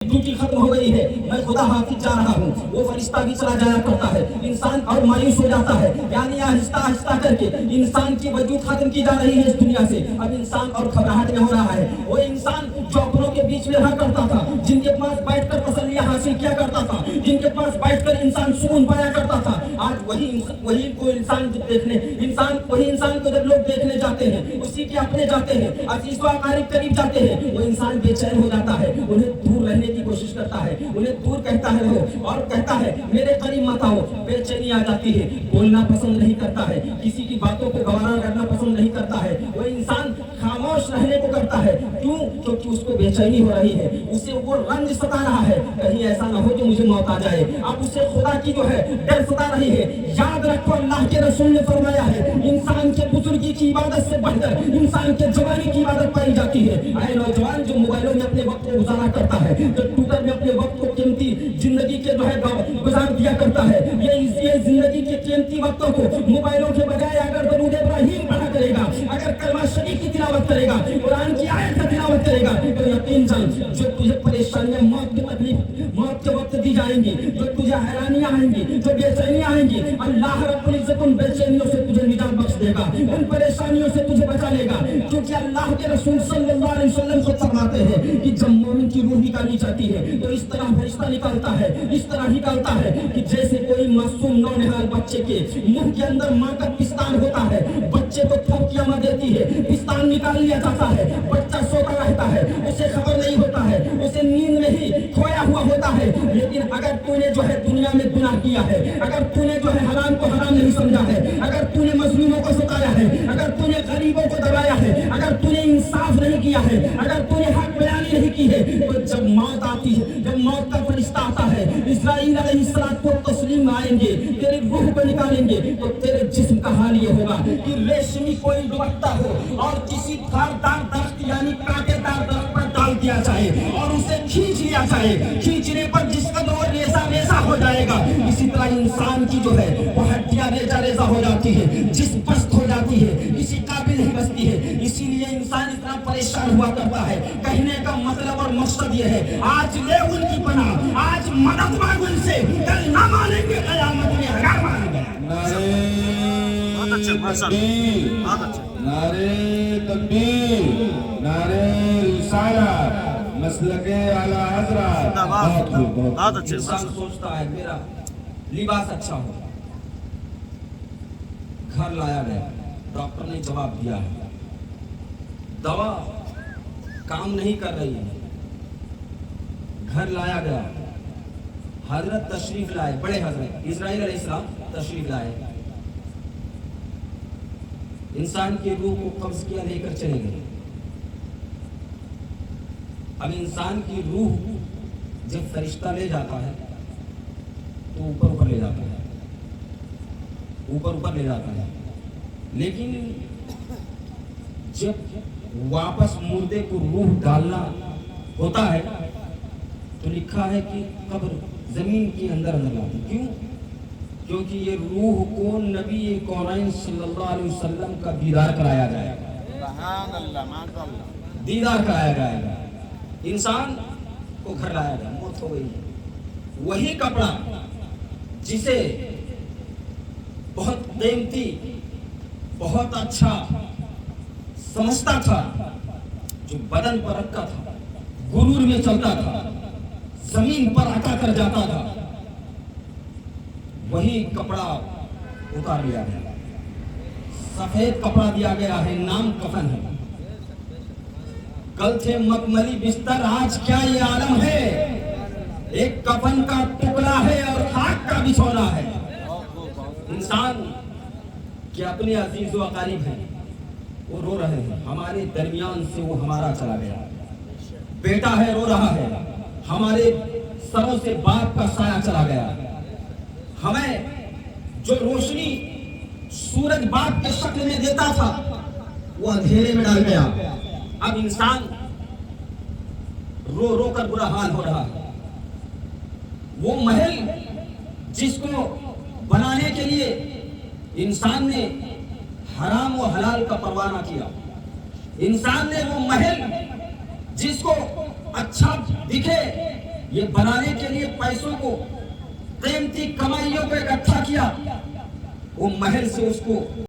Duty खत्म हो गई है, मैं खुदा हाफिज जा रहा हूँ, वो फरिश्ता भी चला जाया करता है, इंसान और मायूस हो जाता है। यानी आहिस्ता आहिस्ता करके इंसान की वजूद खत्म की जा रही है इस दुनिया से। अब इंसान और घबराहट में हो रहा है। वो इंसान जो अपनों के बीच में रहा करता था, जिनके पास बैठकर तसल्लियाँ हासिल किया करता था, जिनके पास बैठकर इंसान सुकून पाया करता था, आज वही इंसान को जब लोग देखने जाते हैं, उसी के अपने जाते हैं, अजीज़ व अकारीब करीब जाते हैं, वो इंसान बेचैन हो जाता है, उन्हें दूर रहने की कोशिश करता है, उन्हें दूर कहता है रहो, और कहता है मेरे करीब मत आओ। बेचैनी आ जाती है, बोलना पसंद नहीं करता है, किसी की बातों को गवारा करना पसंद नहीं करता है। वो इंसान खामोश रहने को करता है। क्यों? क्योंकि उसको बेचैनी हो रही है, उसे वो रंज सता रहा है, कहीं ऐसा ना हो कि मुझे मौत आ जाए। अब उसे खुदा की जो है डर सता रही है। याद रखो, अल्लाह के रसूल ने फरमाया है, इंसान के बुजुर्गी की इबादत से बढ़कर इंसान के जवानी की इबादत पाई जाती है। ऐ नौजवान जो मोबाइलों में अपने वक्त को गुजारा करता है, जो ट्विटर में अपने वक्त को कीमती जिंदगी के जो है गुजार दिया करता है, ये जिंदगी के कीमती वक्तों को मोबाइलों के बजाय अगर दरूद इब्राहिम पढ़ा करेगा, अगर कलमा शरीफ की तिलावत करेगा, कुरान की आयत का तिलावत करेगा, तो यकीन जान जो तुझे परेशानियां मौत की तकलीफ मौत के वक्त दी जाएंगी, जो तुझे हैरानियां आएंगी, जो बेचैनियां आएंगी, अल्लाह रब्बुल इज्जत उन बेचैनियों से तुझे निजात बख्श देगा, उन परेशानियों से तुझे बचा लेगा। क्योंकि अल्लाह के रसूल सल्लल्लाहु अलैहि वसल्लम को फरमाते हैं कि जब मोमिन की रूह निकाली जाती है तो इस तरह फरिश्ता निकलता है, इस तरह निकलता है कि जैसे कोई मासूम नौनिहाल बच्चे के मुंह के अंदर मां का पिस्तान होता है, बच्चे को थपकियां मां देती है, पिस्तान निकाल लिया जाता है, बच्चा सोता रहता है, उसे खबर नहीं होता है, उसे नींद में ही खोया हुआ होता है। लेकिन अगर तूने जो है दुनिया में गुनाह किया है, अगर तूने जो है हराम को हराम नहीं समझा है, अगर तूने मजलूमों को सताया है, अगर तूने गरीबों को दबाया है, अगर तूने इंसाफ नहीं किया है, अगर तूने हक बयानी नहीं की है, तो जब मौत आती है, जब मौत का फरिश्ता आता है, इस्राईल अलैहिस्सलाम को तस्लीम आएंगे, तेरी रूह को निकालेंगे, तो तेरे जिस्म का हाल ये होगा कि रेशमी कोई दुपट्टा हो और किसी धारदार दरख्त यानी कांटेदार दरख्त पर डाल दिया जाए और उसे खींच लिया जाए। खींचने पर जिसका तो रेजा रेजा हो जाएगा। इसी तरह इंसान की जो है वो हड्डियां रेजा रेजा हो जाती है, जिस्म पस्त हो जाती है, किसी काबिल नहीं बचती है। इसीलिए इंसान इतना परेशान हुआ करता है। कहने का मतलब और मकसद ये है, आज ले उनकी पनाह, आज मदद मांग उनसे, कल ना मानेंगे, कयामत में अगर मानेंगे। नारे तकबीर, नारे रिसालत, मसलके आला हज़रत। बहुत अच्छे। इंसान सोचता है मेरा लिबास अच्छा हो, घर लाया गया, डॉक्टर ने जवाब दिया है दवा काम नहीं कर रही है, घर लाया गया, हजरत तशरीफ लाए, बड़े हजरत इस्राईल अलैहिस्सलाम तशरीफ लाए, इंसान की रूह को कब्ज किया, लेकर चले गए। अब इंसान की रूह जब फरिश्ता ले जाता है तो ऊपर ऊपर ले जाता है, ऊपर ऊपर ले जाता है, लेकिन जब वापस मुर्दे को रूह डालना होता है तो लिखा है कि कब्र जमीन के अंदर अंदर लाती। क्यों? क्योंकि ये रूह को नबी कौनैन सल्लल्लाहु अलैहि वसल्लम का दीदार कराया जाएगा, दीदार कराया जाएगा। इंसान को घर लाया गया, मौत हो गई, वही कपड़ा जिसे बहुत कीमती, बहुत अच्छा समझता था, जो बदन पर रखा था, गुरूर में चलता था, जमीन पर अटा कर जाता था, वही कपड़ा उतार लिया गया, सफेद कपड़ा दिया गया है, नाम कफन है। कल थे मखमली बिस्तर, आज क्या ये आलम है, एक कफन का टुकड़ा है और खाक का बिछौना है। इंसान के अपने अजीज व अकारीब हैं, वो रो रहे हैं, हमारे दरमियान से वो हमारा चला गया। बेटा है, रो रहा है, हमारे सरों से बाप का साया चला गया। हमें जो रोशनी सूरज बाप के शक्ल में देता था वो अंधेरे में डाल गया। अब इंसान रो रो कर बुरा हाल हो रहा है। वो महल जिसको बनाने के लिए इंसान ने हराम व हलाल का परवाना किया, इंसान ने वो महल जिसको अच्छा दिखे یہ بنانے کے لیے پیسوں کو، قیمتی کمائیوں کو اکٹھا کیا، وہ محل سے اس کو